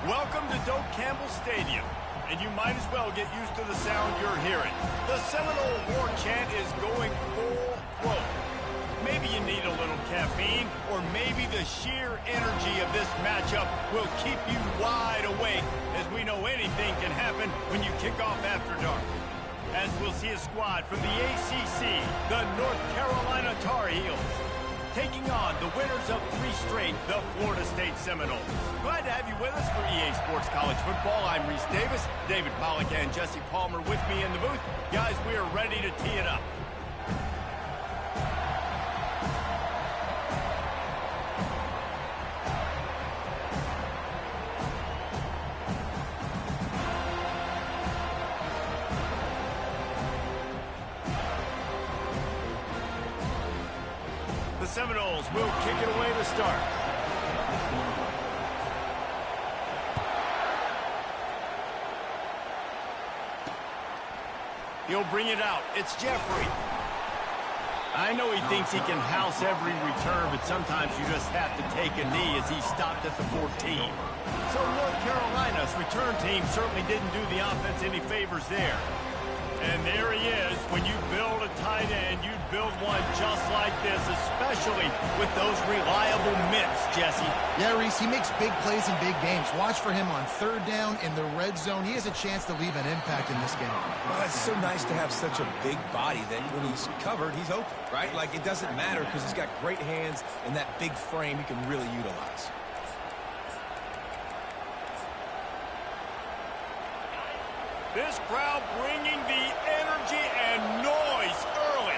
Welcome to Doak Campbell Stadium, and you might as well get used to the sound you're hearing. The Seminole war chant is going full throat. Maybe you need a little caffeine, or maybe the sheer energy of this matchup will keep you wide awake, as we know anything can happen when you kick off after dark. As we'll see a squad from the ACC, the North Carolina Tar Heels, taking on the winners of 3 straight, the Florida State Seminoles. Glad to have you with us for EA Sports College Football. I'm Reese Davis, David Pollack and Jesse Palmer with me in the booth. Guys, we are ready to tee it up. The Seminoles will kick it away to start. He'll bring it out. It's Jeffrey. I know he thinks he can house every return, but sometimes you just have to take a knee as he stopped at the 14. So North Carolina's return team certainly didn't do the offense any favors there. And there he is. When you build a tight end, you build one just like this, especially with those reliable mitts, Jesse. Yeah, Reese, he makes big plays in big games. Watch for him on 3rd down in the red zone. He has a chance to leave an impact in this game. Well, it's so nice to have such a big body that when he's covered, he's open, right? Like, it doesn't matter because he's got great hands and that big frame he can really utilize. This crowd bringing the energy and noise early.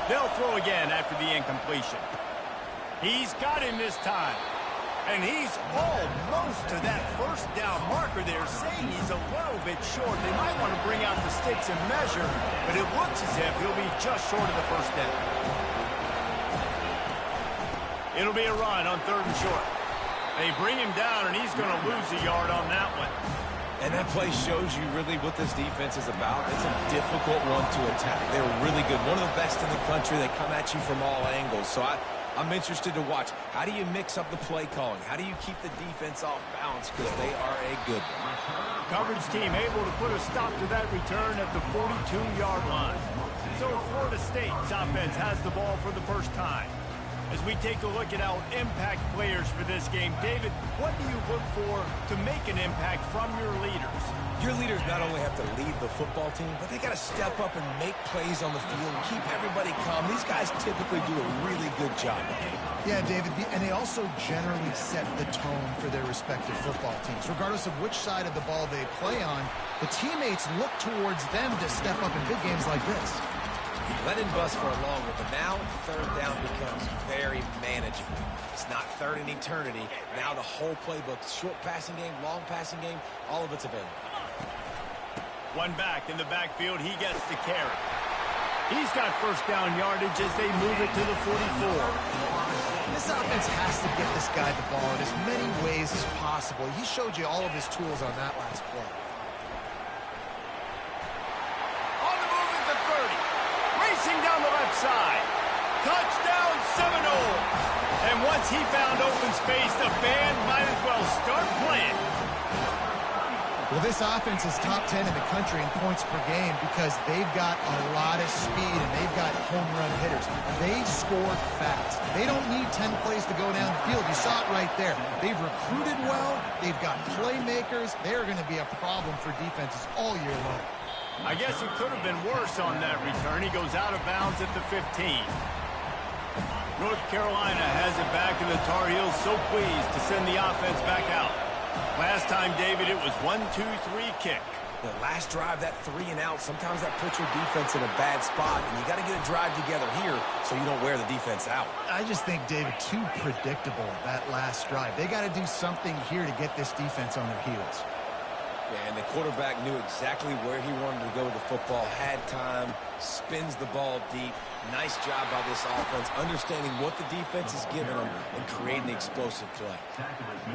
They'll throw again after the incompletion. He's got him this time. And he's almost to that first down marker there, saying he's a little bit short. They might want to bring out the sticks and measure, but it looks as if he'll be just short of the first down. It'll be a run on 3rd and short. They bring him down, and he's going to lose a yard on that one. And that play shows you really what this defense is about. It's a difficult one to attack. They're really good. One of the best in the country. They come at you from all angles. So I'm interested to watch. How do you mix up the play calling? How do you keep the defense off balance? Because they are a good one. Coverage team able to put a stop to that return at the 42-yard line. So Florida State's offense has the ball for the first time. As we take a look at our impact players for this game, David, what do you look for to make an impact from your leaders? Your leaders not only have to lead the football team, but they got to step up and make plays on the field and keep everybody calm. These guys typically do a really good job. Yeah, David, and they also generally set the tone for their respective football teams. Regardless of which side of the ball they play on, the teammates look towards them to step up in big games like this. Let him bust for a long one, but now 3rd down becomes very manageable. It's not 3rd in eternity. Now the whole playbook, short passing game, long passing game, all of it's available. One back in the backfield, he gets to carry. He's got first down yardage as they move it to the 44. This offense has to get this guy the ball in as many ways as possible. He showed you all of his tools on that last play. Down the left side. Touchdown Seminoles. And once he found open space, the band might as well start playing. Well, this offense is top 10 in the country in points per game because they've got a lot of speed and they've got home run hitters. They score fast. They don't need 10 plays to go down the field. You saw it right there. They've recruited well. They've got playmakers. They're going to be a problem for defenses all year long. I guess it could have been worse on that return. He goes out of bounds at the 15. North Carolina has it back, and the Tar Heels so pleased to send the offense back out. Last time, David, it was 1-2-3 kick. The last drive, that 3 and out, sometimes that puts your defense in a bad spot, and you got to get a drive together here so you don't wear the defense out. I just think, David, too predictable, that last drive. They got to do something here to get this defense on their heels. And the quarterback knew exactly where he wanted to go with the football, had time, spins the ball deep. Nice job by this offense, understanding what the defense is giving them and creating the explosive play.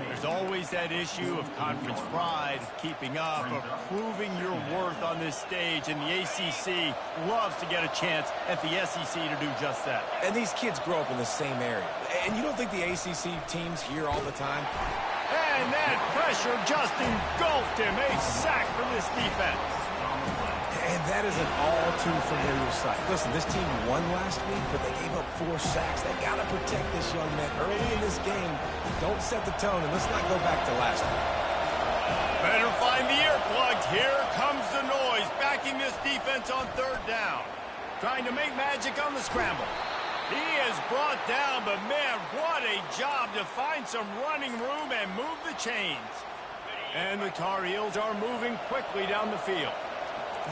There's always that issue of conference pride, keeping up, of proving your worth on this stage, and the ACC loves to get a chance at the SEC to do just that. And these kids grow up in the same area. And you don't think the ACC teams here all the time? And that pressure just engulfed him. A sack from this defense. And that is an all-too-familiar sight. Listen, this team won last week, but they gave up 4 sacks. They got to protect this young man early in this game. Don't set the tone, and let's not go back to last week. Better find the earplugs. Here comes the noise, backing this defense on 3rd down. Trying to make magic on the scramble. He is brought down, but man, what a job to find some running room and move the chains. And the Tar Heels are moving quickly down the field.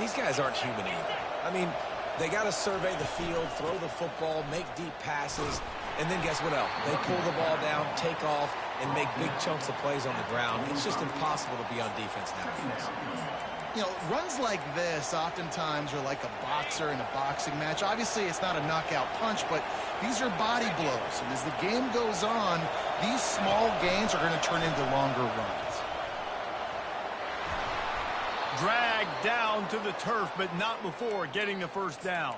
These guys aren't human either. I mean, they got to survey the field, throw the football, make deep passes, and then guess what else? They pull the ball down, take off, and make big chunks of plays on the ground. It's just impossible to be on defense nowadays. You know, runs like this oftentimes are like a boxer in a boxing match. Obviously, it's not a knockout punch, but these are body blows. And as the game goes on, these small gains are going to turn into longer runs. Dragged down to the turf, but not before getting the 1st down.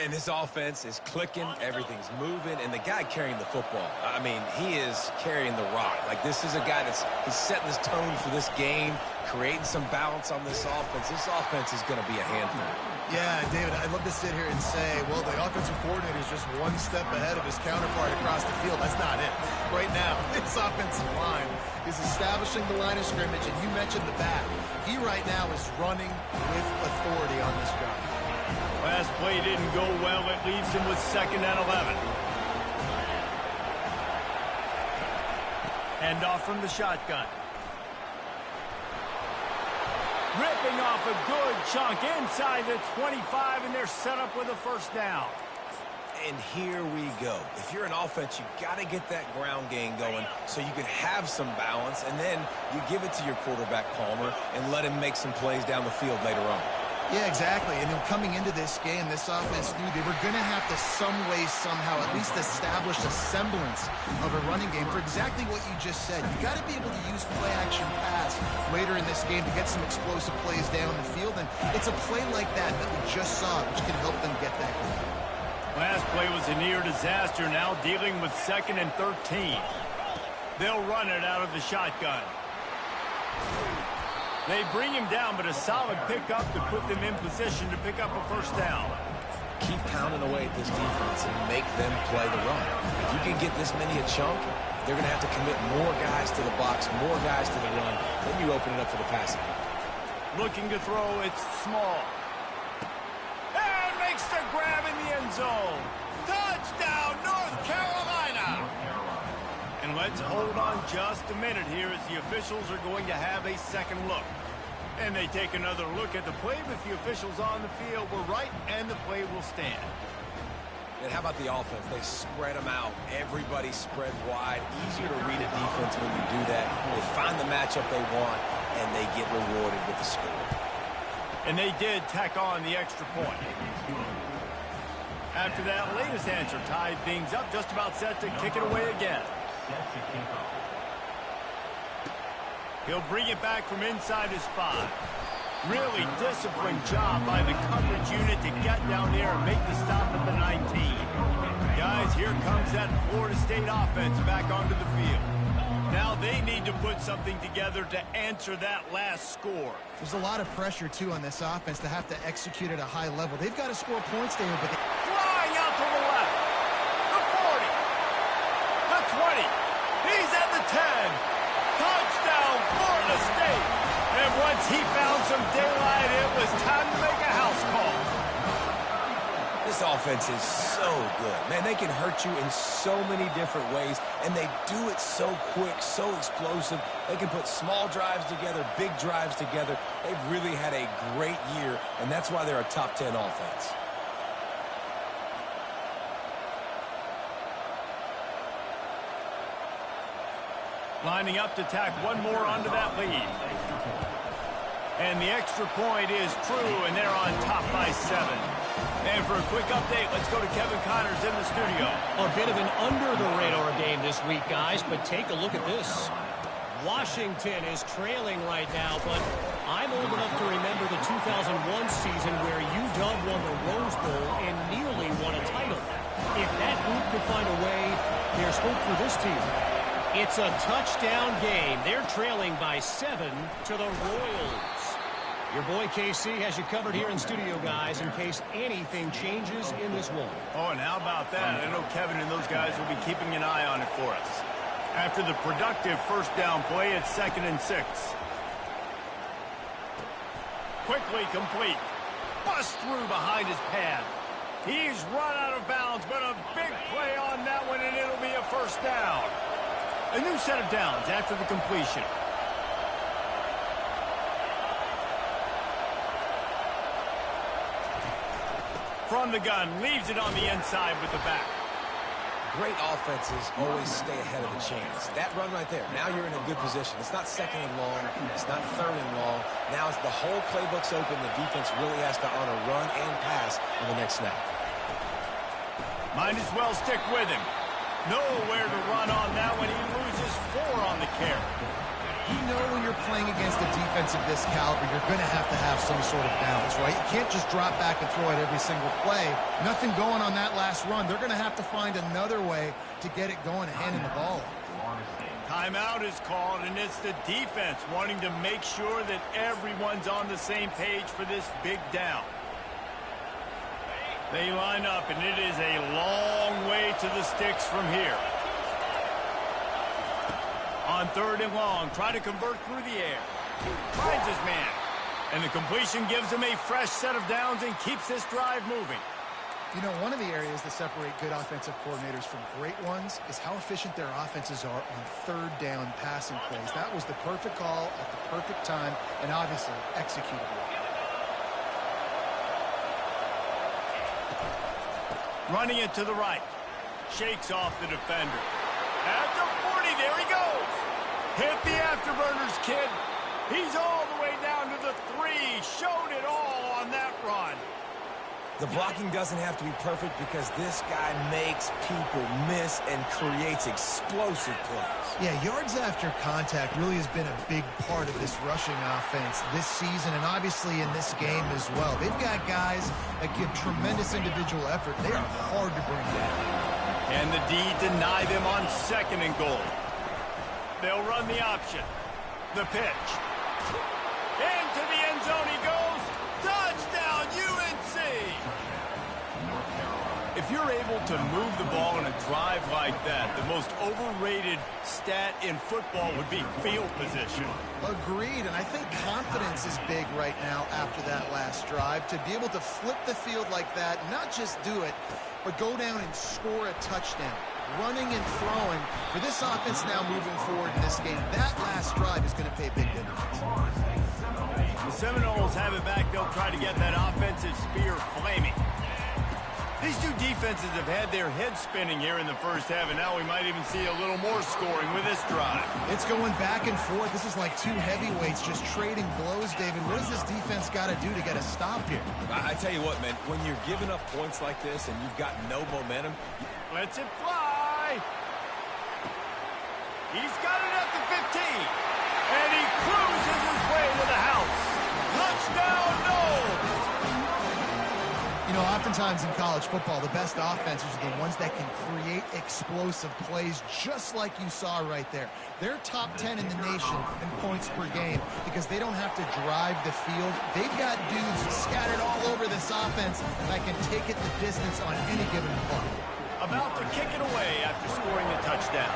And this offense is clicking, everything's moving, and the guy carrying the football, I mean, he is carrying the rock. Like, this is a guy he's setting this tone for this game, creating some balance on this offense. This offense is going to be a handful. Yeah, David, I'd love to sit here and say, well, the offensive coordinator is just one step ahead of his counterpart across the field. That's not it. Right now, this offensive line is establishing the line of scrimmage, and you mentioned the back. He right now is running with authority on this drive. Last play didn't go well. It leaves him with 2nd and 11. Hand off from the shotgun. Ripping off a good chunk inside the 25, and they're set up with a 1st down. And here we go. If you're an offense, you got to get that ground game going so you can have some balance, and then you give it to your quarterback, Palmer, and let him make some plays down the field later on. Yeah, exactly. And then coming into this game, this offense knew they were going to have to some way, somehow, at least establish a semblance of a running game for exactly what you just said. You got to be able to use play-action pass later in this game to get some explosive plays down the field. And it's a play like that we just saw, which can help them get that goal. Last play was a near disaster, now dealing with 2nd and 13. They'll run it out of the shotgun. They bring him down, but a solid pickup to put them in position to pick up a 1st down. Keep pounding away at this defense and make them play the run. If you can get this many a chunk, they're going to have to commit more guys to the box, more guys to the run. Then you open it up for the passing game. Looking to throw, it's small. And makes the grab in the end zone. Touchdown, North Carolina! And let's hold on just a minute here as the officials are going to have a 2nd look. And they take another look at the play, but the officials on the field were right, and the play will stand. And how about the offense? They spread them out. Everybody spread wide. Easier to read a defense when you do that. They find the matchup they want, and they get rewarded with the score. And they did tack on the extra point. After that latest answer tied things up, just about set to kick it away again. He'll bring it back from inside his 5. Really disciplined job by the coverage unit to get down there and make the stop at the 19. Guys, here comes that Florida State offense back onto the field. Now they need to put something together to answer that last score. There's a lot of pressure, too, on this offense to have to execute at a high level. They've got to score points there, but flying out to the left. The 40. The 20. He's at the 10. Touchdown, Florida State. And once he found some daylight, it was time to make a house call. This offense is so good. Man, they can hurt you in so many different ways, and they do it so quick, so explosive. They can put small drives together, big drives together. They've really had a great year, and that's why they're a top 10 offense. Lining up to tack one more onto that lead. And the extra point is true, and they're on top by 7. And for a quick update, let's go to Kevin Connors in the studio. A bit of an under-the-radar game this week, guys, but take a look at this. Washington is trailing right now, but I'm old enough to remember the 2001 season where UW won the Rose Bowl and nearly won a title. If that group could find a way, there's hope for this team. It's a touchdown game. They're trailing by 7 to the Royals. Your boy KC has you covered here in studio, guys, in case anything changes in this one. Oh, and how about that? I know Kevin and those guys will be keeping an eye on it for us. After the productive first down play, it's 2nd and 6. Quickly complete. Bust through behind his pad. He's run out of bounds, but a big play on that one, and it'll be a first down. A new set of downs after the completion. From the gun, leaves it on the inside with the back. Great offenses always stay ahead of the chains. That run right there, now you're in a good position. It's not 2nd and long. It's not 3rd and long. Now as the whole playbook's open, the defense really has to honor run and pass on the next snap. Might as well stick with him. Nowhere to run on that one. He loses 4 on the carry. You know when you're playing against a defense of this caliber, you're going to have some sort of balance, right? You can't just drop back and throw it every single play. Nothing going on that last run. They're going to have to find another way to get it going and handing the ball. Timeout is called, and it's the defense wanting to make sure that everyone's on the same page for this big down. They line up, and it is a long way to the sticks from here. On 3rd and long, try to convert through the air. Finds his man. And the completion gives him a fresh set of downs and keeps this drive moving. You know, one of the areas that separate good offensive coordinators from great ones is how efficient their offenses are on 3rd down passing plays. That was the perfect call at the perfect time and obviously executed well. Running it to the right. Shakes off the defender. At the 40, there he goes. Hit the afterburners, kid. He's all the way down to the 3. Showed it all on that run. The blocking doesn't have to be perfect because this guy makes people miss and creates explosive plays. Yeah, yards after contact really has been a big part of this rushing offense this season and obviously in this game as well. They've got guys that give tremendous individual effort. They are hard to bring down. And the D deny them on 2nd and goal. They'll run the option. The pitch. Into the end zone he goes. Touchdown, UNC! If you're able to move the ball in a drive like that, the most overrated stat in football would be field position. Agreed, and I think confidence is big right now after that last drive. To be able to flip the field like that, not just do it, but go down and score a touchdown. Running and throwing. For this offense now moving forward in this game, that last drive is going to pay big dividends. The Seminoles have it back. They'll try to get that offensive spear flaming. These two defenses have had their heads spinning here in the first half, and now we might even see a little more scoring with this drive. It's going back and forth. This is like two heavyweights just trading blows, David. What does this defense got to do to get a stop here? I tell you what, man, when you're giving up points like this and you've got no momentum. Lets it fly. He's got it at the 15. And he cruises his way to the house. Touchdown, Noles! You know, oftentimes in college football, the best offenses are the ones that can create explosive plays just like you saw right there. They're top 10 in the nation in points per game because they don't have to drive the field. They've got dudes scattered all over this offense that can take it the distance on any given play. About to kick it away after scoring the touchdown.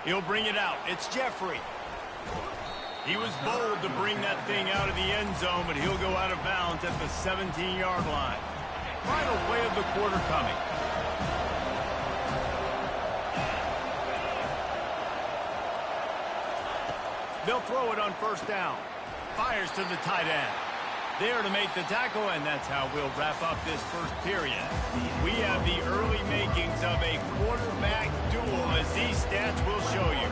He'll bring it out. It's Jeffrey. He was bold to bring that thing out of the end zone, but he'll go out of bounds at the 17-yard line. Final play of the quarter coming. They'll throw it on first down. Fires to the tight end. there to make the tackle, and that's how we'll wrap up this first period. We have the early makings of a quarterback duel, as these stats will show you.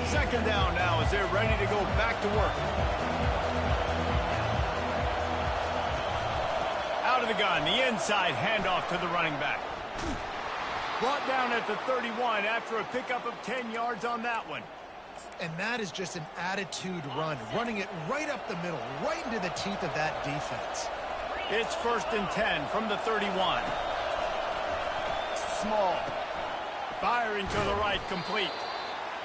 Second down now as they're ready to go back to work. Out of the gun, the inside handoff to the running back. Brought down at the 31 after a pickup of 10 yards on that one. And that is just an attitude run, running it right up the middle, right into the teeth of that defense. It's 1st and 10 from the 31. Small. Firing to the right, complete.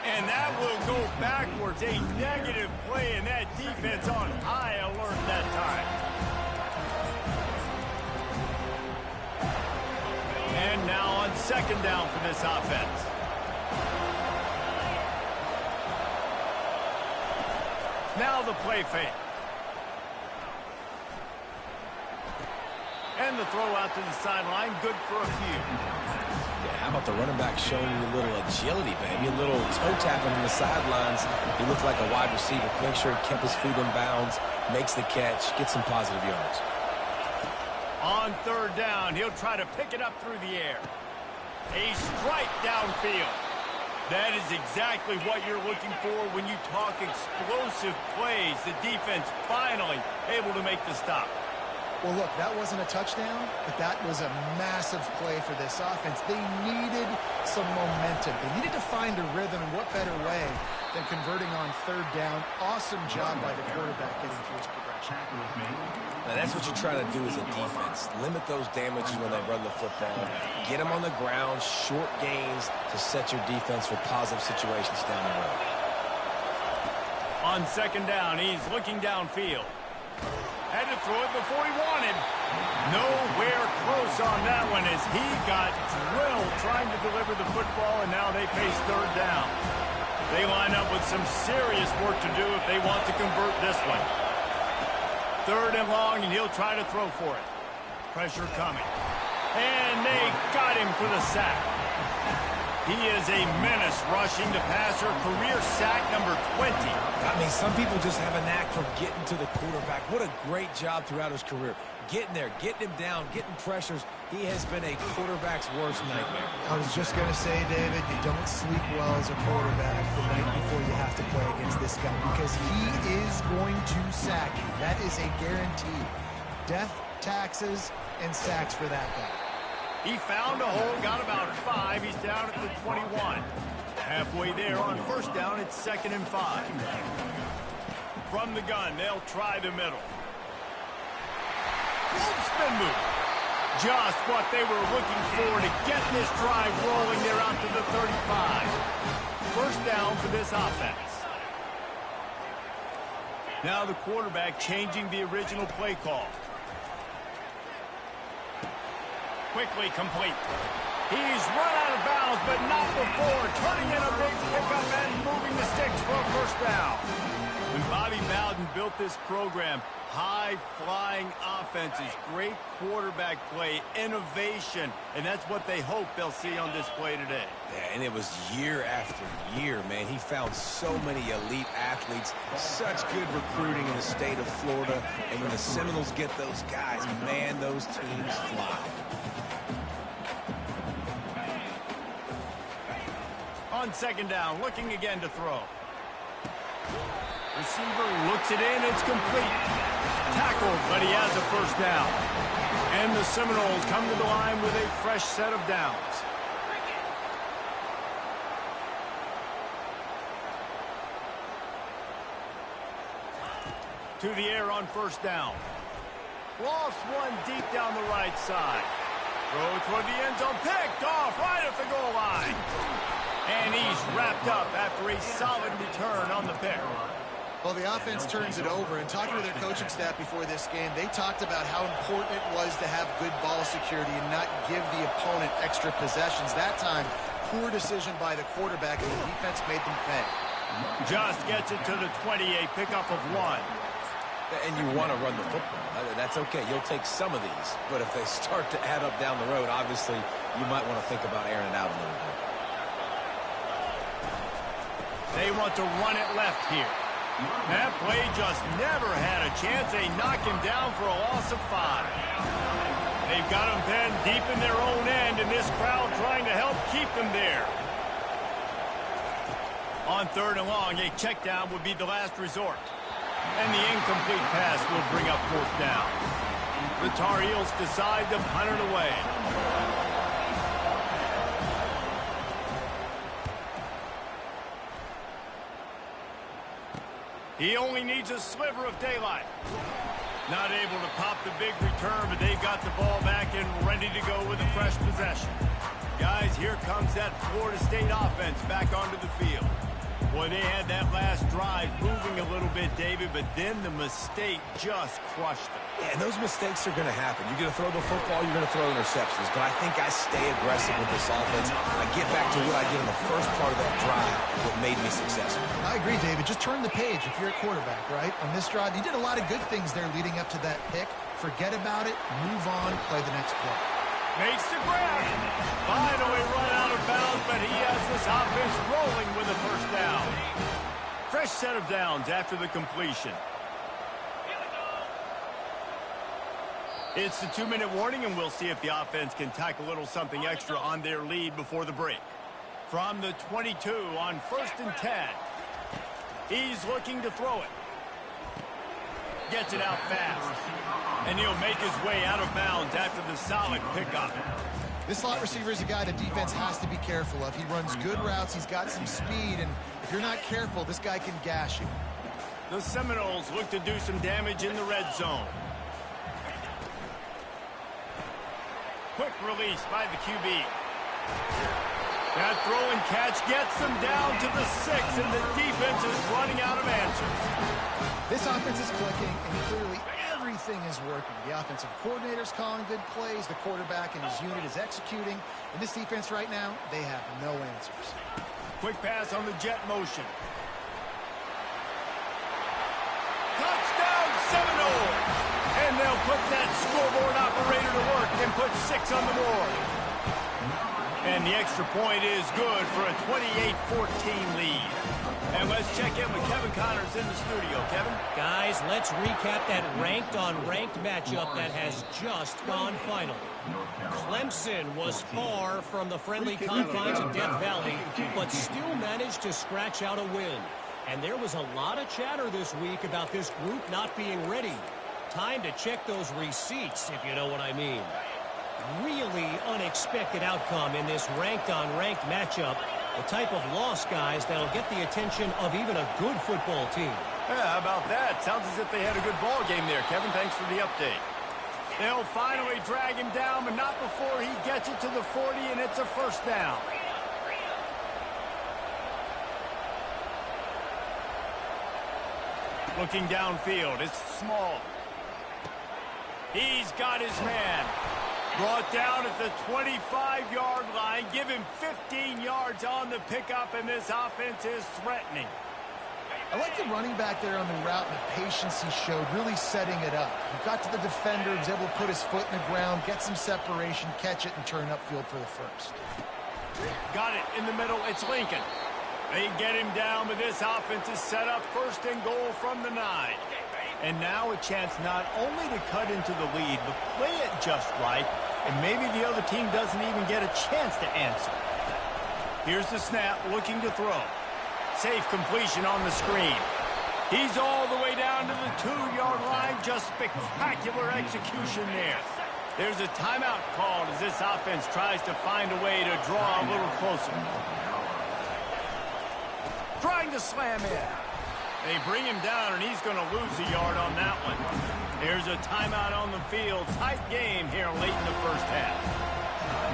And that will go backwards. A negative play, and that defense on high alert that time. And now on second down for this offense. Now the play fake. And the throw out to the sideline, good for a few. Yeah, how about the running back showing you a little agility, baby? A little toe tapping on the sidelines. He looked like a wide receiver. Make sure he kept his feet in bounds, makes the catch, gets some positive yards. On third down, he'll try to pick it up through the air. A strike downfield. That is exactly what you're looking for when you talk explosive plays. The defense finally able to make the stop. Well, look, that wasn't a touchdown, but that was a massive play for this offense. They needed some momentum. They needed to find a rhythm, and what better way than converting on third down. Awesome job by the quarterback getting through his progression. Now, that's what you're trying to do as a defense. Limit those damages when they run the football. Get them on the ground, short gains to set your defense for positive situations down the road. On second down, he's looking downfield. Had to throw it before he wanted. Nowhere close on that one as he got drilled trying to deliver the football, and now they face third down. They line up with some serious work to do if they want to convert this one. Third and long, and he'll try to throw for it. Pressure coming. And they got him for the sack. He is a menace rushing the passer. Career sack number 20. I mean, some people just have a knack for getting to the quarterback. What a great job throughout his career. Getting there, getting him down, getting pressures. He has been a quarterback's worst nightmare. I was just going to say, David, you don't sleep well as a quarterback the night before you have to play against this guy because he is going to sack you. That is a guarantee. Death, taxes, and sacks for that guy. He found a hole, got about 5. He's down at the 21. Halfway there on first down, it's 2nd and 5. From the gun, they'll try the middle. Bold spin move. Just what they were looking for to get this drive rolling. They're out to the 35. First down for this offense. Now the quarterback changing the original play call. Quickly complete. He's run out of bounds, but not before turning in a big pickup and moving the sticks for a first down. When Bobby Bowden built this program, high-flying offenses, great quarterback play, innovation, and that's what they hope they'll see on display today. Yeah, and it was year after year, man. He found so many elite athletes, such good recruiting in the state of Florida, and when the Seminoles get those guys, man, those teams fly. On second down, looking again to throw. Receiver looks it in, it's complete. Tackled, but he has a first down. And the Seminoles come to the line with a fresh set of downs. To the air on first down. Lost one deep down the right side. Throw toward the end zone, picked off right at the goal line. And he's wrapped up after a solid return on the pick. Well, the offense turns it over, and talking to their coaching staff before this game, they talked about how important it was to have good ball security and not give the opponent extra possessions. That time, poor decision by the quarterback, and the defense made them pay. Just gets it to the 28, pickup of 1. And you want to run the football. That's okay. You'll take some of these. But if they start to add up down the road, obviously, you might want to think about airing it out a little bit. They want to run it left here. That play just never had a chance. They knock him down for a loss of 5. They've got him pinned deep in their own end, and this crowd trying to help keep them there. On 3rd and long, a check down would be the last resort. And the incomplete pass will bring up 4th down. The Tar Heels decide to punt it away. He only needs a sliver of daylight. Not able to pop the big return, but they've got the ball back and ready to go with a fresh possession. Guys, here comes that Florida State offense back onto the field. Boy, they had that last drive moving a little bit, David, but then the mistake just crushed them. Yeah, and those mistakes are going to happen. You're going to throw the football, you're going to throw interceptions. But I think I stay aggressive with this offense. I get back to what I did in the first part of that drive, what made me successful. I agree, David. Just turn the page if you're a quarterback, right? On this drive, you did a lot of good things there leading up to that pick. Forget about it, move on, play the next play. Makes the grab. Finally run out of bounds, but he has this offense rolling with a 1st down. Fresh set of downs after the completion. It's the 2-minute warning, and we'll see if the offense can tack a little something extra on their lead before the break. From the 22 on 1st and 10. He's looking to throw it. Gets it out fast. And he'll make his way out of bounds after the solid pickup. This slot receiver is a guy the defense has to be careful of. He runs good routes. He's got some speed. And if you're not careful, this guy can gash you. The Seminoles look to do some damage in the red zone. Quick release by the QB. That throw and catch gets them down to the 6, and the defense is running out of answers. This offense is clicking, and clearly everything is working. The offensive coordinator's calling good plays. The quarterback and his unit is executing. And this defense right now, they have no answers. Quick pass on the jet motion. Touchdown Seminoles! And they'll put that scoreboard operator to work and put 6 on the board. And the extra point is good for a 28-14 lead. And let's check in with Kevin Connors in the studio. Kevin? Guys, let's recap that ranked-on-ranked matchup that has just gone final. Clemson was far from the friendly confines of Death Valley, but still managed to scratch out a win. And there was a lot of chatter this week about this group not being ready. Time to check those receipts, if you know what I mean. Really unexpected outcome in this ranked-on-ranked matchup. The type of loss, guys, that'll get the attention of even a good football team. Yeah, how about that? Sounds as if they had a good ball game there, Kevin. Thanks for the update. They'll finally drag him down, but not before he gets it to the 40, and it's a 1st down. Looking downfield, it's Small. He's got his man. Brought down at the 25-yard line. Give him 15 yards on the pickup, and this offense is threatening. I like the running back there on the route and the patience he showed, really setting it up. He got to the defender, was able to put his foot in the ground, get some separation, catch it, and turn upfield for the 1st. Got it in the middle. It's Lincoln. They get him down, but this offense is set up 1st and goal from the 9. And now a chance not only to cut into the lead, but play it just right, and maybe the other team doesn't even get a chance to answer. Here's the snap, looking to throw. Safe completion on the screen. He's all the way down to the 2-yard line. Just spectacular execution there. There's a timeout called as this offense tries to find a way to draw a little closer. Trying to slam in. They bring him down, and he's going to lose a yard on that one. There's a timeout on the field. Tight game here late in the 1st half.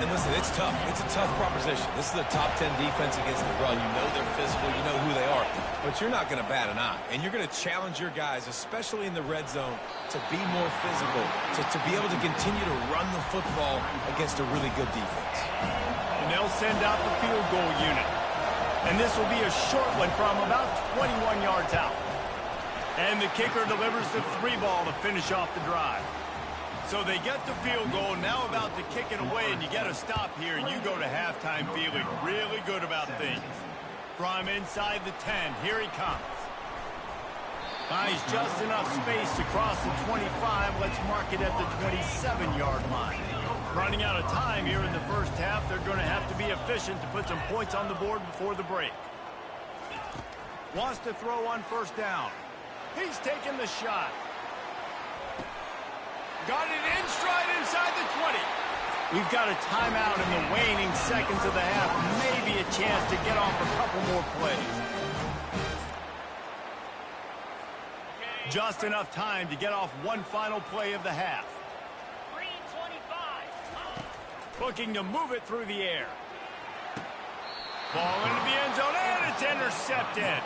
And listen, it's tough. It's a tough proposition. This is the top 10 defense against the run. You know they're physical. You know who they are. But you're not going to bat an eye. And you're going to challenge your guys, especially in the red zone, to be more physical, to be able to continue to run the football against a really good defense. And they'll send out the field goal unit. And this will be a short one from about 21 yards out. And the kicker delivers the 3 ball to finish off the drive. So they get the field goal, now about to kick it away, and you get a stop here, and you go to halftime feeling really good about things. From inside the 10, here he comes. Buys just enough space to cross the 25. Let's mark it at the 27-yard line. Running out of time here in the first half. They're going to have to be efficient to put some points on the board before the break. Wants to throw on first down. He's taking the shot. Got it in stride inside the 20. We've got a timeout in the waning seconds of the half. Maybe a chance to get off a couple more plays. Just enough time to get off one final play of the half. Looking to move it through the air. Ball into the end zone, and it's intercepted.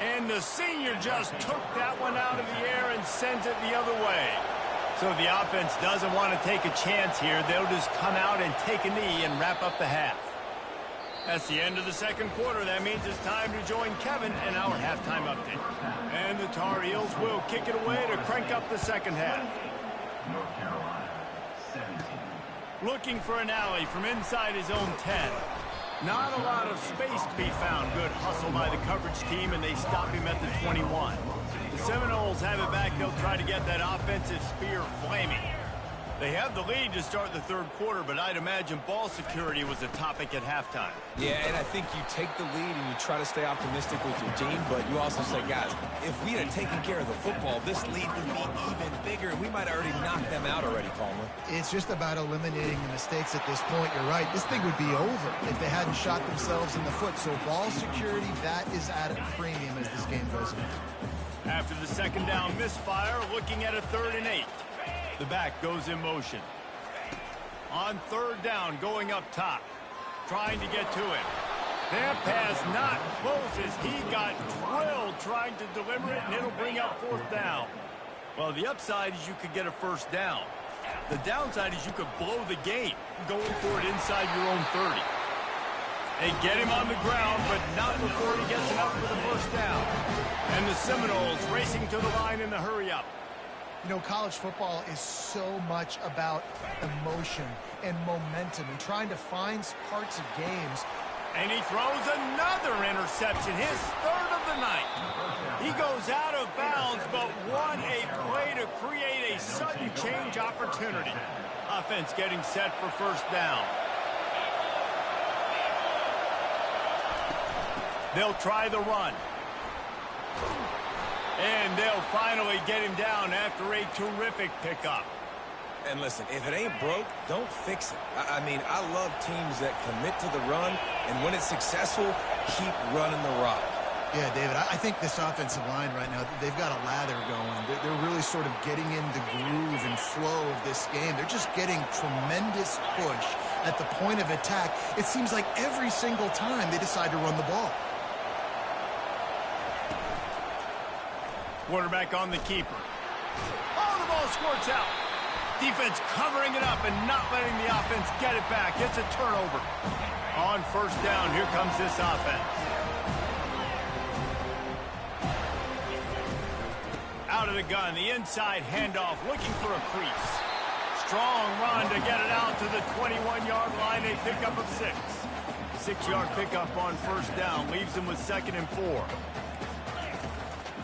And the senior just took that one out of the air and sends it the other way. So the offense doesn't want to take a chance here. They'll just come out and take a knee and wrap up the half. That's the end of the second quarter. That means it's time to join Kevin and our halftime update. And the Tar Heels will kick it away to crank up the second half. North Carolina, 17. Looking for an alley from inside his own 10. Not a lot of space to be found. Good hustle by the coverage team, and they stop him at the 21. The Seminoles have it back. They'll try to get that offensive spear flaming. They have the lead to start the third quarter, but I'd imagine ball security was a topic at halftime. Yeah, and I think you take the lead and you try to stay optimistic with your team, but you also say, guys, if we had taken care of the football, this lead would be even bigger, and we might have already knocked them out already, Palmer. It's just about eliminating the mistakes at this point. You're right. This thing would be over if they hadn't shot themselves in the foot. So ball security, that is at a premium as this game goes on. After the second down misfire, looking at a 3rd and 8. The back goes in motion. On 3rd down, going up top. Trying to get to it. That pass not close as he got drilled trying to deliver it, and it'll bring up 4th down. Well, the upside is you could get a first down. The downside is you could blow the game going for it inside your own 30. They get him on the ground, but not before he gets enough for the first down. And the Seminoles racing to the line in the hurry-up. You know, college football is so much about emotion and momentum and trying to find parts of games. And he throws another interception, his 3rd of the night. He goes out of bounds, but what a play to create a sudden change opportunity. Offense getting set for first down. They'll try the run. And they'll finally get him down after a terrific pickup. And listen, if it ain't broke, don't fix it. I mean, I love teams that commit to the run, and when it's successful, keep running the rock. Yeah, David, I think this offensive line right now, they've got a lather going. They're really sort of getting in the groove and flow of this game. They're just getting tremendous push at the point of attack. It seems like every single time they decide to run the ball. Quarterback on the keeper. Oh, the ball squirts out. Defense covering it up and not letting the offense get it back. It's a turnover. On first down, here comes this offense. Out of the gun, the inside handoff, looking for a crease. Strong run to get it out to the 21-yard line, a pickup of 6. 6-yard pickup on first down, leaves him with 2nd and 4.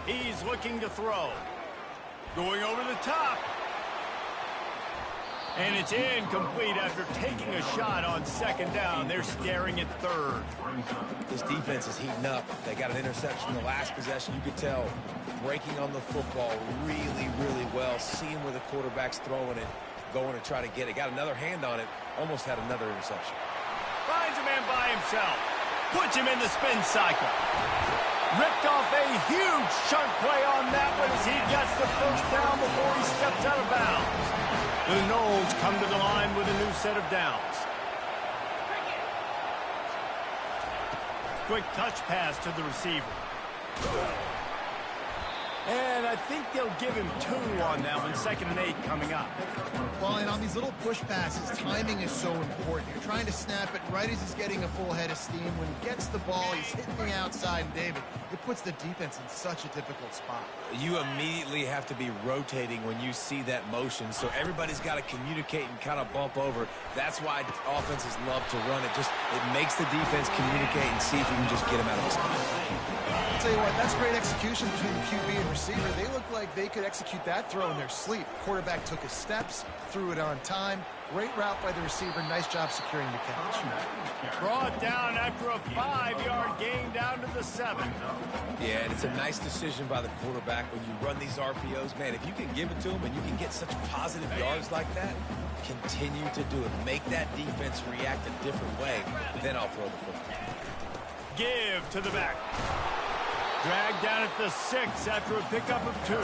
He's looking to throw. Going over the top. And it's incomplete after taking a shot on 2nd down. They're staring at 3rd. This defense is heating up. They got an interception in the last possession. You could tell breaking on the football really, really well. Seeing where the quarterback's throwing it, going to try to get it. Got another hand on it. Almost had another interception. Finds a man by himself. Puts him in the spin cycle. Ripped off a huge chunk play on that one as he gets the first down before he steps out of bounds. The Noles come to the line with a new set of downs. Quick touch pass to the receiver. And I think they'll give him 2 on that one. 2nd and 8 coming up. Well, and on these little push passes, timing is so important. You're trying to snap it right as he's getting a full head of steam. When he gets the ball, he's hitting the outside, and David, it puts the defense in such a difficult spot. You immediately have to be rotating when you see that motion, so everybody's got to communicate and kind of bump over. That's why offenses love to run it. It makes the defense communicate and see if you can just get him out of the spot. I'll tell you what, that's great execution between the QB and receiver, they looked like they could execute that throw in their sleep. Quarterback took his steps, threw it on time. Great route by the receiver. Nice job securing the catch. Brought down after a 5-yard gain down to the 7. Yeah, and it's a nice decision by the quarterback when you run these RPOs. Man, if you can give it to him and you can get such positive yards like that, continue to do it. Make that defense react a different way. Then I'll throw the football. Give to the back. Dragged down at the 6 after a pickup of 2.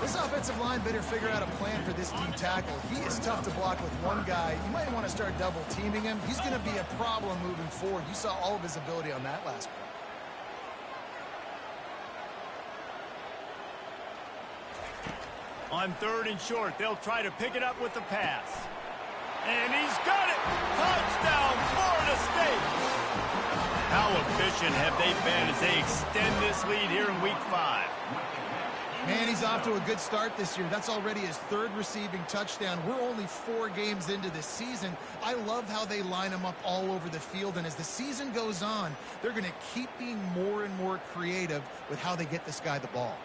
This offensive line better figure out a plan for this D tackle. He is tough to block with one guy. You might want to start double teaming him. He's going to be a problem moving forward. You saw all of his ability on that last play. On 3rd and short, they'll try to pick it up with the pass. And he's got it! Touchdown, Florida State! How efficient have they been as they extend this lead here in Week 5? Man, he's off to a good start this year. That's already his 3rd receiving touchdown. We're only 4 games into this season. I love how they line him up all over the field, and as the season goes on, they're going to keep being more and more creative with how they get this guy the ball.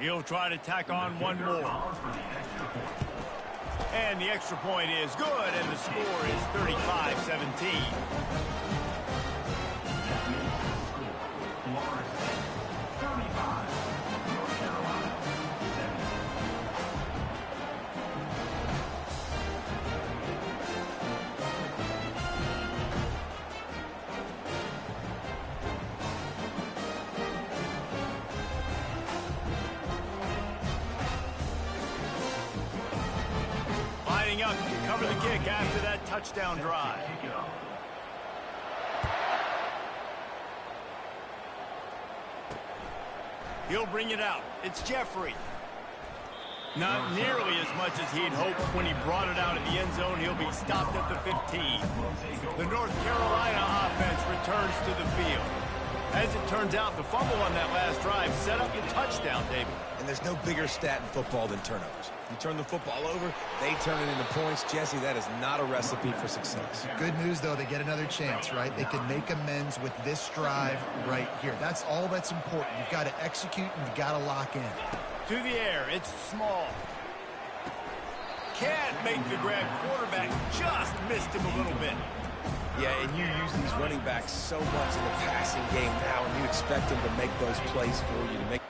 He'll try to tack on one more. And the extra point is good, and the score is 35-17. Up to cover the kick after that touchdown drive. He'll bring it out. It's Jeffrey. Not nearly as much as he'd hoped when he brought it out of the end zone. He'll be stopped at the 15. The North Carolina offense returns to the field. As it turns out, the fumble on that last drive set up the touchdown, David. And there's no bigger stat in football than turnovers. You turn the football over, they turn it into points. Jesse, that is not a recipe for success. Good news, though, they get another chance, right? They can make amends with this drive right here. That's all that's important. You've got to execute and you've got to lock in. To the air, it's Small. Can't make the grab. Quarterback just missed him a little bit. Yeah, and you use these running backs so much in the passing game now, and you expect them to make those plays for you, to make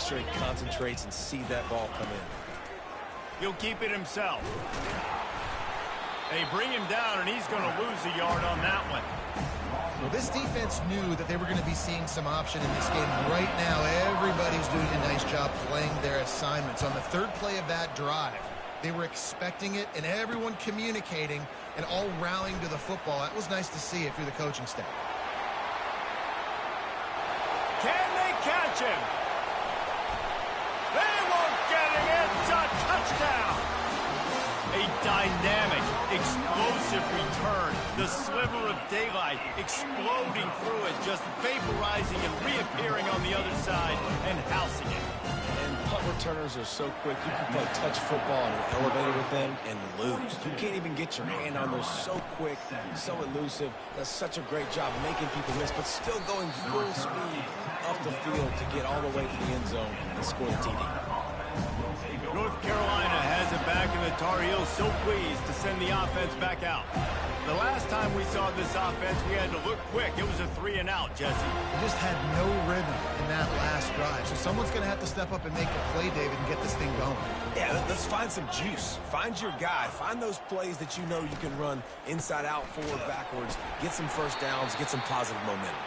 sure he concentrates and see that ball come in. He'll keep it himself. They bring him down, and he's going to lose a yard on that one. Well, this defense knew that they were going to be seeing some option in this game. Right now, everybody's doing a nice job playing their assignments. On the third play of that drive, they were expecting it, and everyone communicating and all rallying to the football. That was nice to see it through the coaching staff. Can they catch him? They won't get him. It's a touchdown. A dynamic, explosive return. The sliver of daylight exploding through it, just vaporizing and reappearing on the other side and housing it. And punt returners are so quick. You can play touch football in an elevator with them and lose. You can't even get your hand on those. So quick, so elusive. Does such a great job making people miss, but still going full speed up the field to get all the way to the end zone and score the TD. North Carolina has it back, and the Tar Heels so pleased to send the offense back out. The last time we saw this offense, we had to look quick. It was a 3-and-out, Jesse. They just had no rhythm in that last drive. So someone's going to have to step up and make a play, David, and get this thing going. Yeah, let's find some juice. Find your guy. Find those plays that you know you can run inside out, forward, backwards. Get some first downs. Get some positive momentum.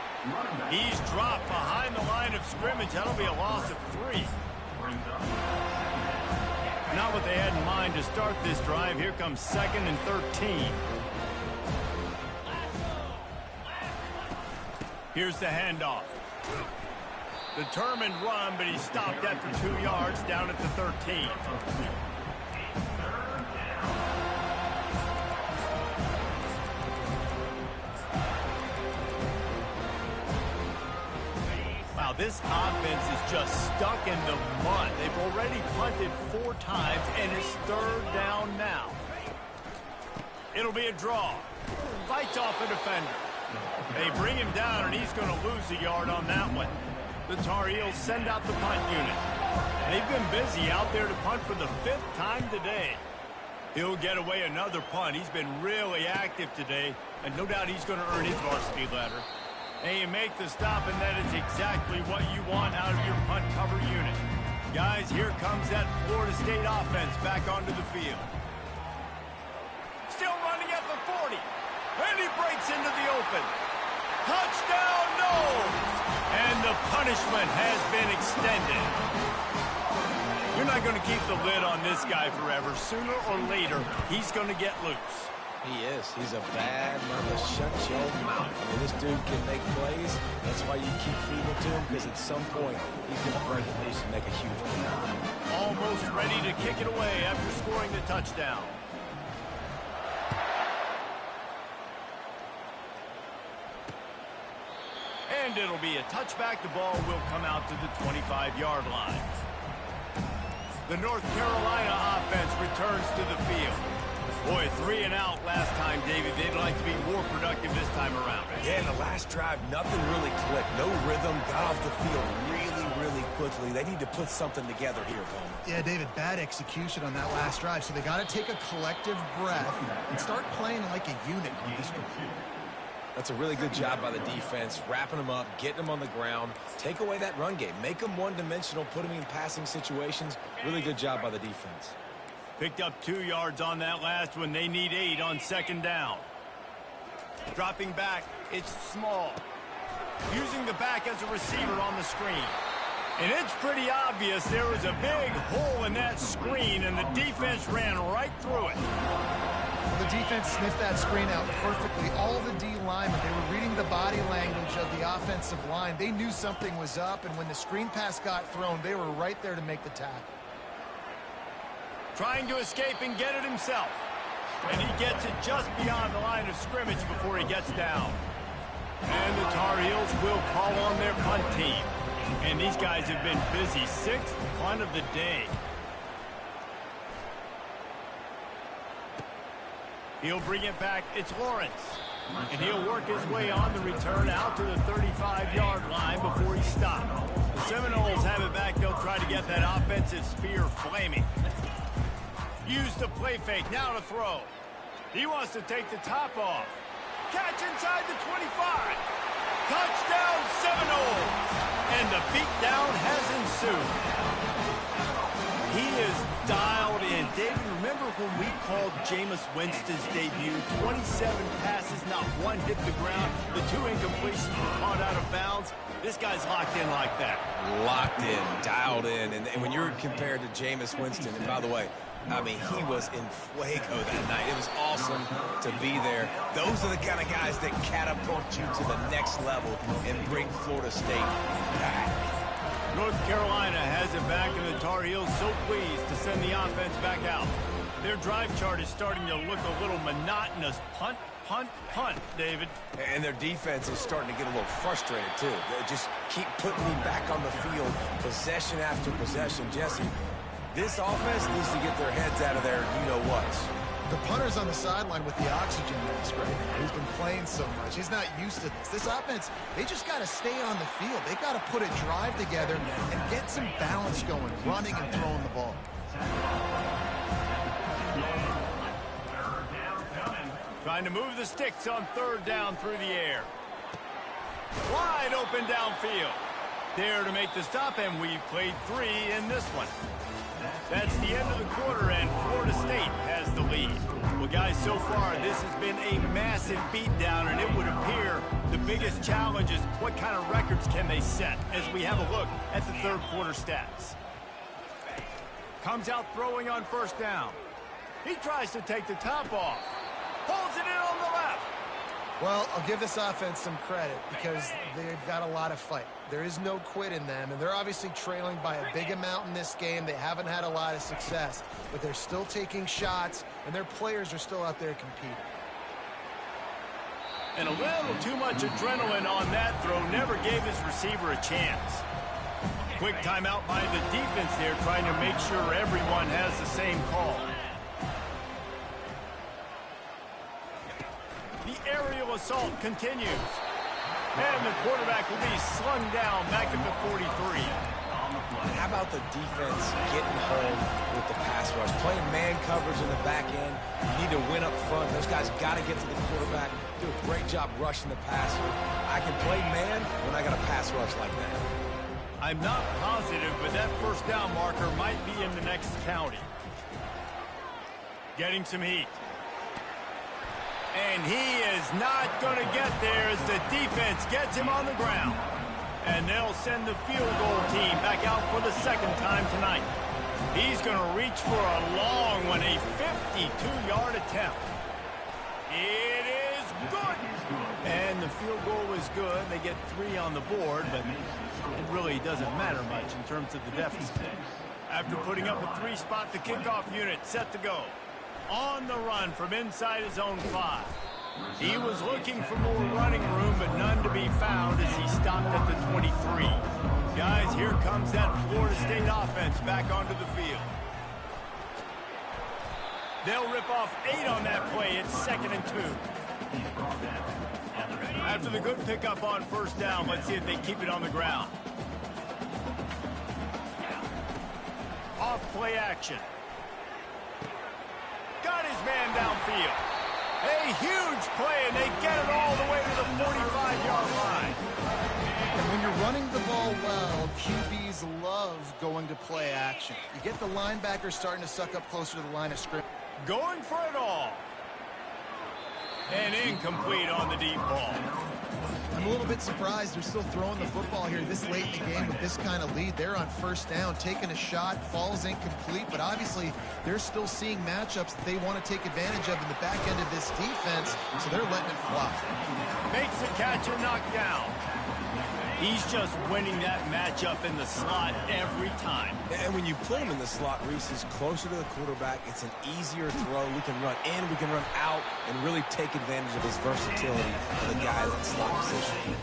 He's dropped behind the line of scrimmage. That'll be a loss of 3. Not what they had in mind to start this drive. Here comes 2nd and 13. Here's the handoff. Determined run, but he stopped after 2 yards down at the 13. Wow, this offense is just stuck in the mud. They've already punted 4 times, and it's 3rd down now. It'll be a draw. Fights off a defender. They bring him down, and he's going to lose a yard on that one. The Tar Heels send out the punt unit. They've been busy out there to punt for the 5th time today. He'll get away another punt. He's been really active today, and no doubt he's going to earn his varsity letter. And you make the stop, and that is exactly what you want out of your punt cover unit. Guys, here comes that Florida State offense back onto the field. Still running at the 40. And he breaks into the open. Touchdown, no! And the punishment has been extended. You're not going to keep the lid on this guy forever. Sooner or later, he's going to get loose. He is. He's a bad mother. Shut your mouth. I mean, this dude can make plays. That's why you keep feeding it to him, because at some point, he's going to break it loose and make a huge play. Almost ready to kick it away after scoring the touchdown. And it'll be a touchback. The ball will come out to the 25-yard line. The North Carolina offense returns to the field. Boy, 3-and-out last time, David. They'd like to be more productive this time around. Yeah, in the last drive, nothing really clicked. No rhythm. Got off the field really quickly. They need to put something together here, Coleman. Yeah, David, bad execution on that last drive. So they got to take a collective breath and start playing like a unit on this drive. That's a really good job by the defense, wrapping them up, getting them on the ground. Take away that run game. Make them one-dimensional, put them in passing situations. Really good job by the defense. Picked up 2 yards on that last one. They need 8 on 2nd down. Dropping back, it's small. Using the back as a receiver on the screen. And it's pretty obvious there was a big hole in that screen, and the defense ran right through it. The defense sniffed that screen out perfectly. All the D linemen, they were reading the body language of the offensive line. They knew something was up, and when the screen pass got thrown, they were right there to make the tackle. Trying to escape and get it himself. And he gets it just beyond the line of scrimmage before he gets down. And the Tar Heels will call on their punt team. And these guys have been busy. 6th punt of the day. He'll bring it back. It's Lawrence. And he'll work his way on the return out to the 35-yard line before he stopped. The Seminoles have it back. They'll try to get that offensive spear flaming. Use the play fake. Now to throw. He wants to take the top off. Catch inside the 25. Touchdown Seminoles. And the beatdown has ensued. He is dialed in. David, remember when we called Jameis Winston's debut? 27 passes, not one hit the ground. The 2 incompletions were caught out of bounds. This guy's locked in like that. Locked in, dialed in. And when you're compared to Jameis Winston, and by the way, I mean, he was in fuego that night. It was awesome to be there. Those are the kind of guys that catapult you to the next level and bring Florida State back. North Carolina has it back, and the Tar Heels so pleased to send the offense back out. Their drive chart is starting to look a little monotonous. Punt, punt, punt, David. And their defense is starting to get a little frustrated, too. They just keep putting me back on the field, possession after possession. Jesse, this offense needs to get their heads out of their you-know-whats. The punter's on the sideline with the oxygen mask right now. He's been playing so much. He's not used to this. This offense, they just got to stay on the field. They got to put a drive together and get some balance going, running and throwing the ball. Trying to move the sticks on 3rd down through the air. Wide open downfield. There to make the stop, and we've played 3 in this one. That's the end of the quarter, and Florida State has the lead. Well, guys, so far, this has been a massive beatdown, and it would appear the biggest challenge is what kind of records can they set as we have a look at the 3rd quarter stats. Comes out throwing on 1st down. He tries to take the top off. Holds it in on the left. Well, I'll give this offense some credit because they've got a lot of fight. There is no quit in them, and they're obviously trailing by a big amount in this game. They haven't had a lot of success, but they're still taking shots, and their players are still out there competing. And a little too much adrenaline on that throw. Never gave his receiver a chance. Quick timeout by the defense there, trying to make sure everyone has the same call. The aerial assault continues. And the quarterback will be slung down back at the 43. And how about the defense getting home with the pass rush? Playing man coverage in the back end. You need to win up front. Those guys got to get to the quarterback. Do a great job rushing the passer. I can play man when I got a pass rush like that. I'm not positive, but that 1st down marker might be in the next county. Getting some heat. And he is not going to get there as the defense gets him on the ground. And they'll send the field goal team back out for the 2nd time tonight. He's going to reach for a long one, a 52-yard attempt. It is good. And the field goal is good. They get 3 on the board, but it really doesn't matter much in terms of the deficit. After putting up a 3-spot, the kickoff unit set to go. On the run from inside his own 5. He was looking for more running room, but none to be found as he stopped at the 23. Guys, here comes that Florida State offense back onto the field. They'll rip off 8 on that play. It's 2nd and 2. After the good pickup on 1st down, let's see if they keep it on the ground. Off play action. Got his man downfield. A huge play, and they get it all the way to the 45-yard line. And when you're running the ball well, QBs love going to play action. You get the linebackers starting to suck up closer to the line of scrimmage. Going for it all. And incomplete on the deep ball. I'm a little bit surprised they're still throwing the football here this late in the game with this kind of lead. They're on 1st down, taking a shot, falls incomplete, but obviously they're still seeing matchups that they want to take advantage of in the back end of this defense, so they're letting it fly. Makes the catch and knocked down. He's just winning that matchup in the slot every time. And when you put him in the slot, Reese, is closer to the quarterback. It's an easier throw. We can run in, we can run out, and really take advantage of his versatility of the guy in that slot position.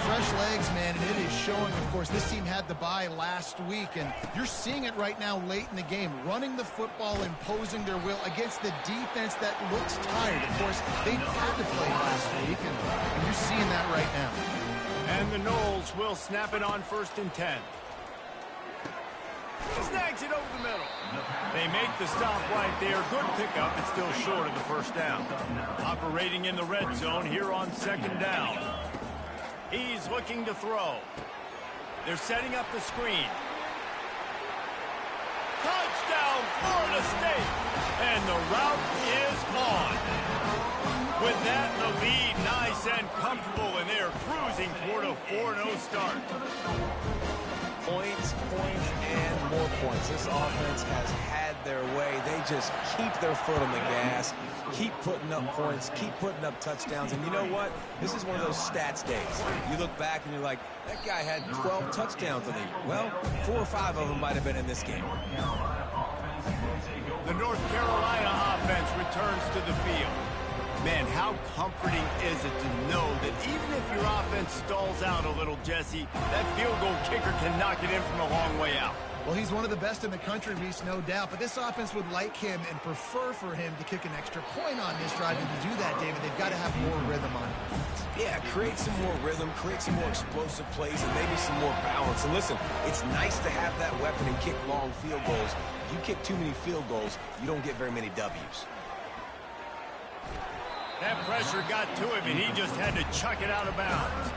Fresh legs, man, and it is showing, of course. This team had the bye last week, and you're seeing it right now late in the game. Running the football, imposing their will against the defense that looks tired. Of course, they had to play last week, and you're seeing that right now. And the Noles will snap it on 1st and 10. Snags it over the middle. They make the stop right there. Good pickup. It's still short of the 1st down. Operating in the red zone here on 2nd down. He's looking to throw. They're setting up the screen. Touchdown, Florida State. And the route is on. With that, the lead nice and comfortable, and they're cruising toward a 4-0 start. Points, and more points. This offense has had their way. They just keep their foot on the gas, keep putting up points, keep putting up touchdowns. And you know what? This is one of those stats days. You look back and you're like, that guy had 12 touchdowns in the year. Well, 4 or 5 of them might have been in this game. The North Carolina offense returns to the field. Man, how comforting is it to know that even if your offense stalls out a little, Jesse, that field goal kicker can knock it in from a long way out. Well, he's one of the best in the country, Reese, no doubt. But this offense would like him and prefer for him to kick an extra point on this drive. And to do that, David, they've got to have more rhythm on it. Yeah, create some more rhythm, create some more explosive plays, and maybe some more balance. And listen, it's nice to have that weapon and kick long field goals. If you kick too many field goals, you don't get very many W's. That pressure got to him, and he just had to chuck it out of bounds.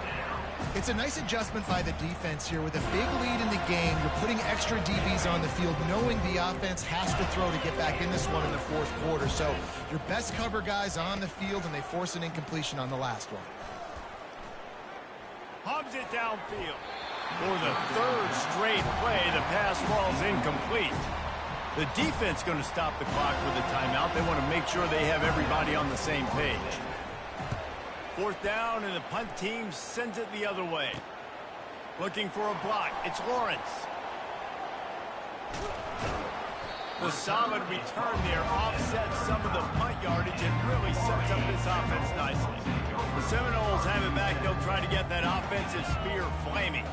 It's a nice adjustment by the defense here. With a big lead in the game, you're putting extra DBs on the field, knowing the offense has to throw to get back in this one in the fourth quarter. So your best cover guys on the field, and they force an incompletion on the last one. Hubs it downfield. For the third straight play, the pass falls incomplete. The defense going to stop the clock with a timeout. They want to make sure they have everybody on the same page. Fourth down, and the punt team sends it the other way. Looking for a block. It's Lawrence. The solid return there offsets some of the punt yardage and really sets up this offense nicely. The Seminoles have it back. They'll try to get that offensive spear flaming.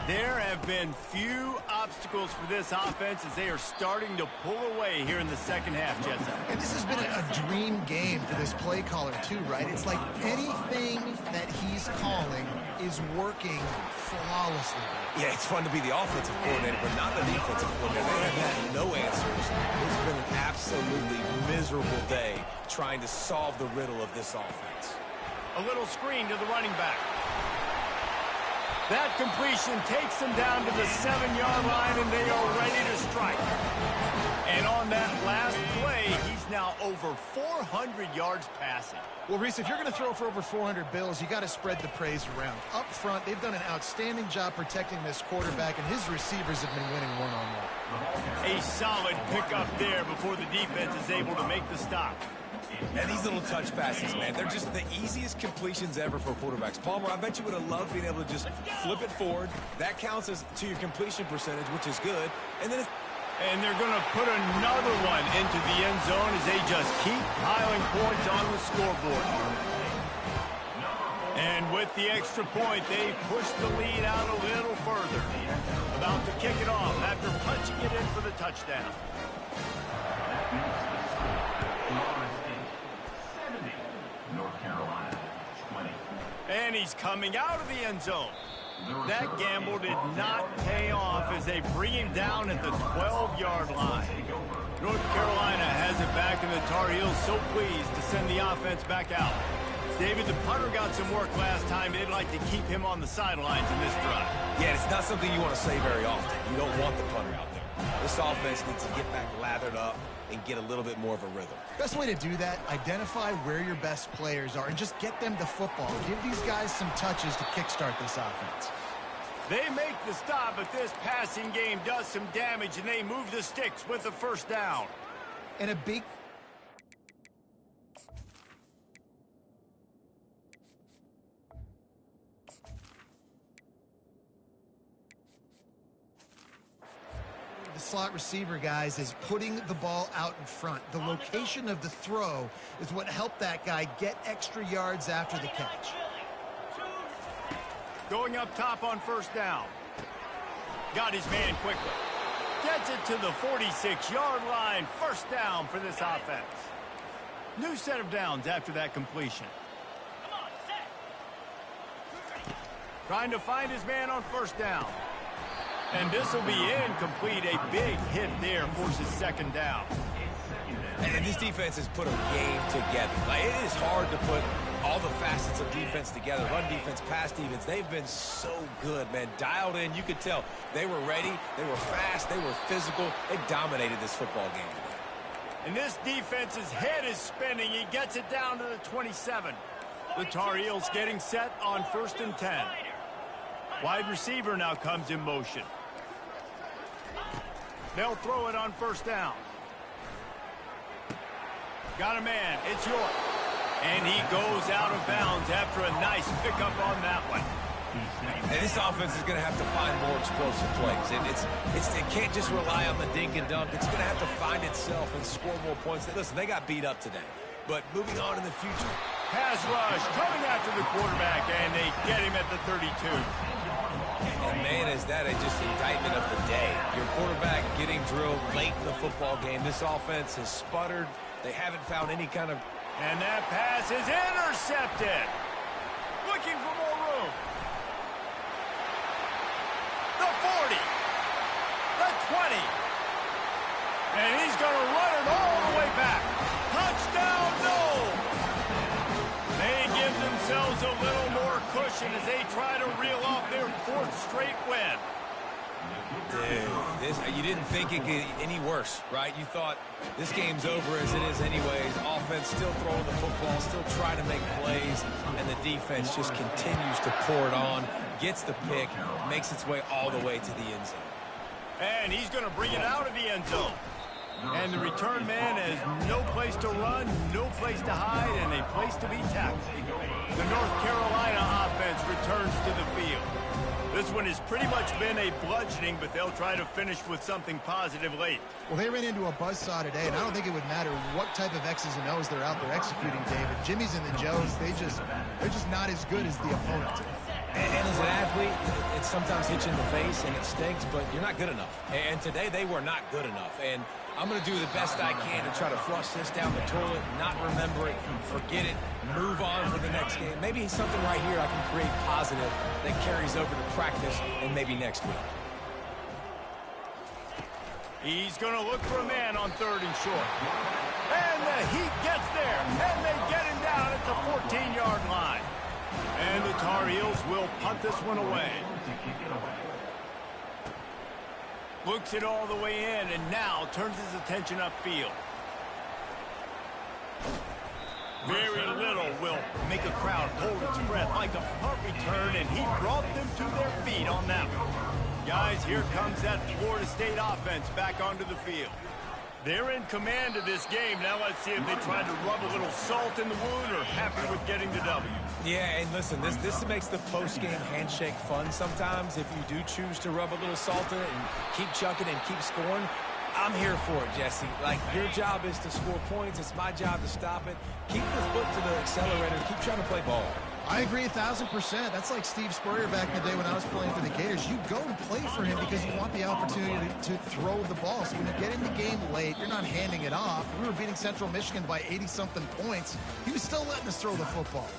There have been few obstacles for this offense as they are starting to pull away here in the second half, Jesse. And this has been a dream game for this play caller, too, right? It's like anything that he's calling is working flawlessly. Yeah, it's fun to be the offensive coordinator, but not the defensive coordinator. They have had no answers. It's been an absolutely miserable day trying to solve the riddle of this offense. A little screen to the running back. That completion takes them down to the 7-yard line, and they are ready to strike. And on that last play, he's now over 400 yards passing. Well, Reese, if you're going to throw for over 400 bills, you got to spread the praise around. Up front, they've done an outstanding job protecting this quarterback, and his receivers have been winning one-on-one. A solid pickup there before the defense is able to make the stop. And these little touch passes, man, they're just the easiest completions ever for quarterbacks. Palmer, I bet you would have loved being able to just flip it forward. That counts as to your completion percentage, which is good. And then and they're going to put another one into the end zone as they just keep piling points on the scoreboard. And with the extra point, they push the lead out a little further. About to kick it off after punching it in for the touchdown. North Carolina, 20. And he's coming out of the end zone. That gamble did not pay off as they bring him down at the 12-yard line. North Carolina has it back, and the Tar Heels so pleased to send the offense back out. David, the punter got some work last time. They'd like to keep him on the sidelines in this drive. yeah, it's not something you want to say very often. You don't want the punter out there. This offense needs to get back lathered up and get a little bit more of a rhythm. Best way to do that, identify where your best players are and just get them the football. Give these guys some touches to kickstart this offense. They make the stop, but this passing game does some damage, and they move the sticks with the first down. And a big... The slot receiver, guys, is putting the ball out in front. The location of the throw is what helped that guy get extra yards after the catch. Going up top on first down. Got his man quickly. Gets it to the 46-yard line. First down for this offense. New set of downs after that completion. Trying to find his man on first down. And this will be incomplete. A big hit there forces second down. And this defense has put a game together. Like, it is hard to put all the facets of defense together. Run defense, pass defense. They've been so good, man. Dialed in. You could tell they were ready. They were fast. They were physical. They dominated this football game today. And this defense's head is spinning. He gets it down to the 27. The Tar Heels getting set on 1st and 10. Wide receiver now comes in motion. They'll throw it on 1st down. Got a man. It's York. And he goes out of bounds after a nice pickup on that one. And this offense is going to have to find more explosive plays. And it can't just rely on the dink and dunk. It's going to have to find itself and score more points. Listen, they got beat up today. But moving on in the future. Pass rush coming after the quarterback, and they get him at the 32. And man, is that just indictment of the day. Your quarterback getting drilled late in the football game. This offense has sputtered. They haven't found any kind of... And that pass is intercepted. Looking for more room. The 40. The 20. And he's going to run it all the way back. Touchdown, no. They give themselves a little more cushion as they try to reel off their 4th straight win. Dude, you didn't think it could get any worse, right? You thought this game's over as it is anyways. Offense still throwing the football, still trying to make plays, and the defense just continues to pour it on, gets the pick, makes its way all the way to the end zone. And he's going to bring it out of the end zone. And the return man has no place to run, no place to hide, and a place to be tackled. The North Carolina offense returns to the field. This one has pretty much been a bludgeoning, but they'll try to finish with something positive late. Well, they ran into a buzzsaw today, and I don't think it would matter what type of X's and O's they're out there executing, David. Jimmy's and the Joes, they're just not as good as the opponent. And as an athlete, it sometimes hits you in the face and it stinks, but you're not good enough. And today they were not good enough. And I'm going to do the best I can to try to flush this down the toilet, not remember it, forget it, move on for the next game. Maybe something right here I can create positive that carries over to practice and maybe next week. He's going to look for a man on 3rd and short. And the Heat gets there, and they get him down at the 14-yard line. And the Tar Heels will punt this one away. Looks it all the way in, and now turns his attention upfield. Very little will make a crowd hold its breath like a punt return, and he brought them to their feet on that one. Guys, here comes that Florida State offense back onto the field. They're in command of this game. Now let's see if they try to rub a little salt in the wound or happy with getting the W. Yeah, and listen, this makes the post-game handshake fun sometimes. If you do choose to rub a little salt in it and keep chucking and keep scoring, I'm here for it, Jesse. Like, your job is to score points. It's my job to stop it. Keep the foot to the accelerator. Keep trying to play ball. I agree 1,000%. That's like Steve Spurrier back in the day when I was playing for the Gators. You go and play for him because you want the opportunity to throw the ball. So when you get in the game late, you're not handing it off. We were beating Central Michigan by 80-something points. He was still letting us throw the football.